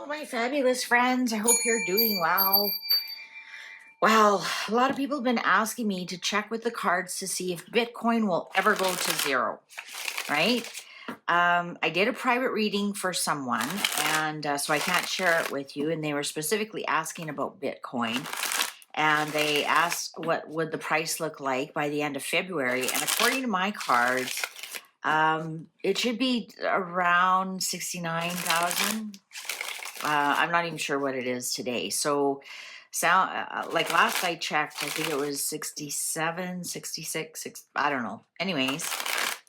my fabulous friends. I hope you're doing well. Well, a lot of people have been asking me to check with the cards to see if Bitcoin will ever go to zero, right? I did a private reading for someone, and so I can't share it with you. And they were specifically asking about Bitcoin, and they asked what would the price look like by the end of February. And according to my cards, it should be around 69,000. I'm not even sure what it is today. So like last I checked, I think it was 67, 66, I don't know. Anyways,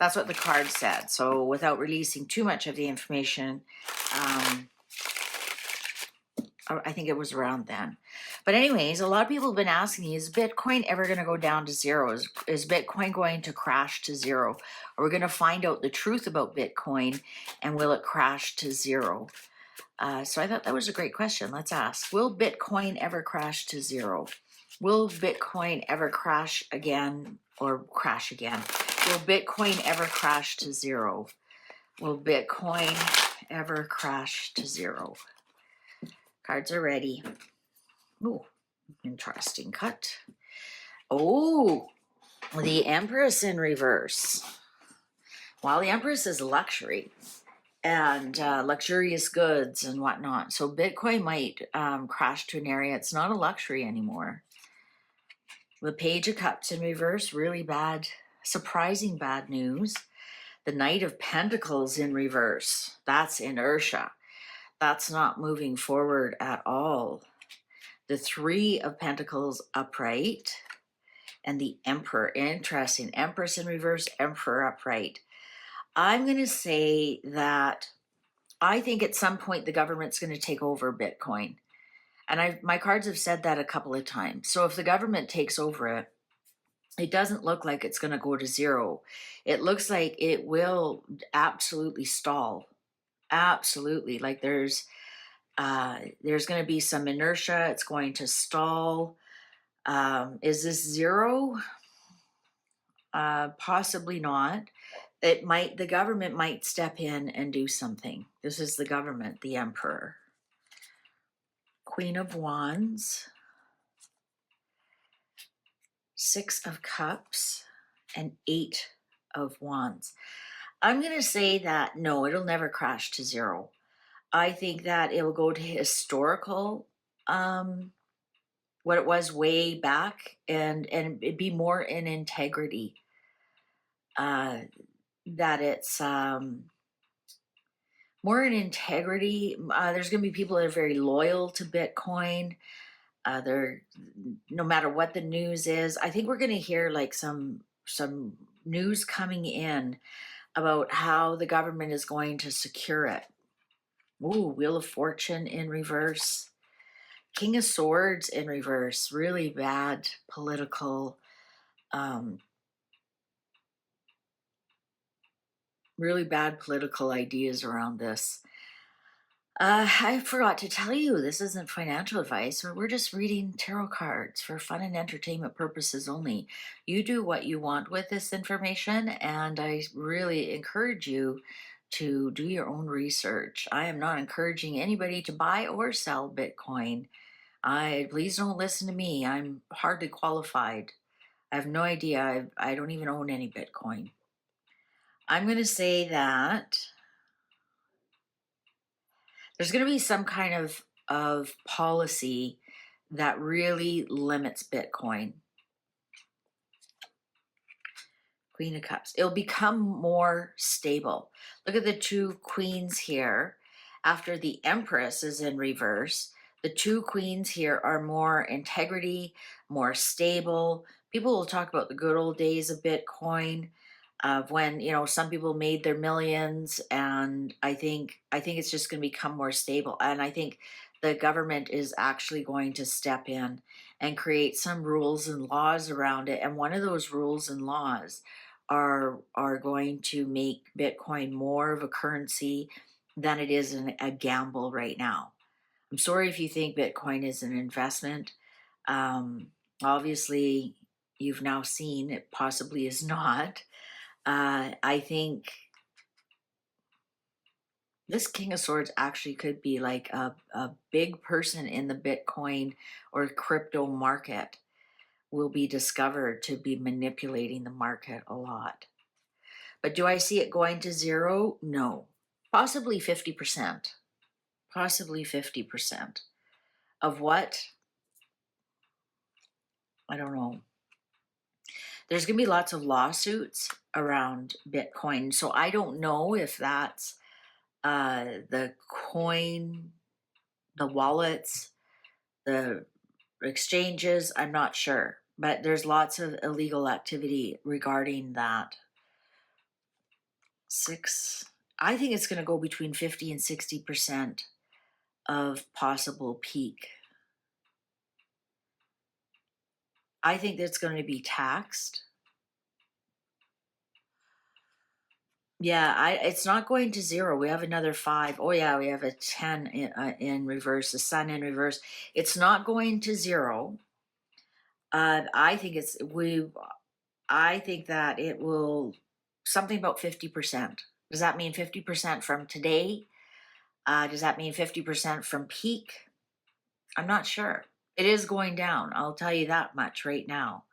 that's what the card said. So without releasing too much of the information, I think it was around then. But anyways, a lot of people have been asking me, is Bitcoin ever going to go down to zero? Is Bitcoin going to crash to zero? Are we going to find out the truth about Bitcoin, and will it crash to zero? So I thought that was a great question. Let's ask, will Bitcoin ever crash to zero? Will Bitcoin ever crash again or crash again? Will Bitcoin ever crash to zero? Will Bitcoin ever crash to zero? Cards are ready. Ooh, interesting cut. Oh, the Empress in reverse. Well, the Empress is luxury and luxurious goods and whatnot. So Bitcoin might crash to an area. It's not a luxury anymore. The Page of Cups in reverse, really bad, surprising bad news. The Knight of Pentacles in reverse, that's inertia. That's not moving forward at all. The Three of Pentacles upright, and the Emperor, interesting. Empress in reverse, Emperor upright. I'm going to say that I think at some point the government's going to take over Bitcoin. And my cards have said that a couple of times. So if the government takes over it, it doesn't look like it's going to go to zero. It looks like it will absolutely stall. Absolutely. Like there's going to be some inertia. It's going to stall. Is this zero? Possibly not. The government might step in and do something. This is the government, the Emperor. Queen of Wands, Six of Cups, and Eight of Wands. I'm going to say that no, it'll never crash to zero. I think that it will go to historical, what it was way back, and it'd be more in integrity. That it's more in integrity. There's going to be people that are very loyal to Bitcoin. They're, no matter what the news is, I think we're going to hear like some news coming in about how the government is going to secure it. Ooh, Wheel of Fortune in reverse. King of Swords in reverse. Really bad political, ideas around this. I forgot to tell you, this isn't financial advice, or we're just reading tarot cards for fun and entertainment purposes only. You do what you want with this information, and I really encourage you to do your own research. I am not encouraging anybody to buy or sell Bitcoin. Please don't listen to me. I'm hardly qualified. I have no idea. I don't even own any Bitcoin. I'm going to say that there's going to be some kind of policy that really limits Bitcoin. Queen of Cups. It'll become more stable. Look at the two queens here. After the Empress is in reverse, the two queens here are more integrity, more stable. People will talk about the good old days of Bitcoin, of when, some people made their millions, and I think it's just going to become more stable. And I think the government is actually going to step in and create some rules and laws around it. And one of those rules and laws are going to make Bitcoin more of a currency than it is a gamble right now. I'm sorry if you think Bitcoin is an investment. Obviously, you've now seen it possibly is not. I think This King of Swords actually could be like a big person in the Bitcoin or crypto market will be discovered to be manipulating the market a lot. But do I see it going to zero? No. Possibly 50%. Possibly 50%. Of what? I don't know. There's going to be lots of lawsuits around Bitcoin. So I don't know if that's the coin, the wallets, the exchanges. I'm not sure. But there's lots of illegal activity regarding that. I think it's going to go between 50 and 60% of possible peak. I think that's going to be taxed. Yeah, it's not going to zero. We have another 5. Oh yeah, we have a 10 in reverse, the sun in reverse. It's not going to zero. I think I think that it will something about 50%. Does that mean 50% from today? Does that mean 50% from peak? I'm not sure. It is going down. I'll tell you that much right now.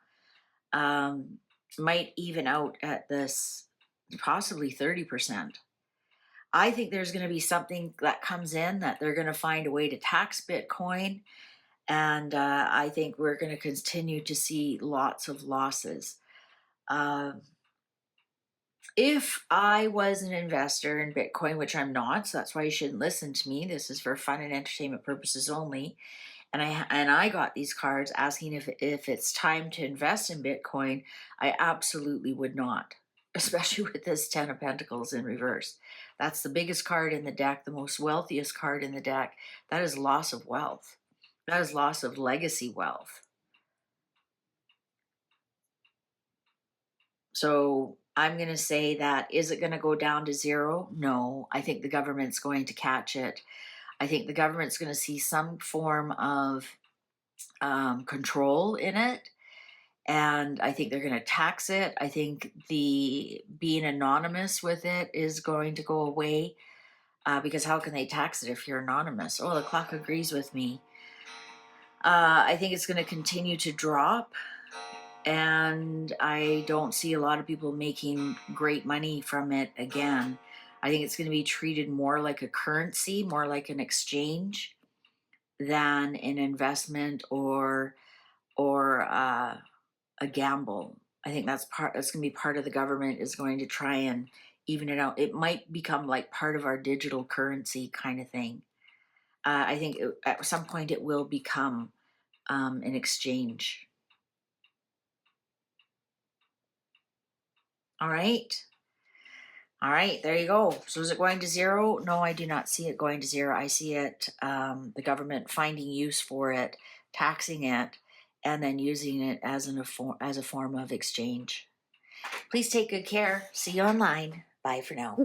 Might even out at this possibly 30%. I think there's going to be something that comes in that they're going to find a way to tax Bitcoin. And I think we're going to continue to see lots of losses. If I was an investor in Bitcoin, which I'm not, so that's why you shouldn't listen to me. This is for fun and entertainment purposes only. And I got these cards asking if it's time to invest in Bitcoin. I absolutely would not, especially with this 10 of Pentacles in reverse. That's the biggest card in the deck, the most wealthiest card in the deck. That is loss of wealth. That is loss of legacy wealth. So I'm going to say that, is it going to go down to zero? No, I think the government's going to catch it. I think the government's going to see some form of control in it. And I think they're going to tax it. I think the being anonymous with it is going to go away because how can they tax it if you're anonymous? Oh, the clock agrees with me. I think it's going to continue to drop. And I don't see a lot of people making great money from it again. I think it's going to be treated more like a currency, more like an exchange than an investment or a gamble. I think that's going to be part of the government is going to try and even it out. It might become like part of our digital currency kind of thing. I think at some point it will become an exchange. All right. All right, there you go. So is it going to zero? No, I do not see it going to zero. I see it, the government finding use for it, taxing it, and then using it as a form of exchange. Please take good care. See you online. Bye for now.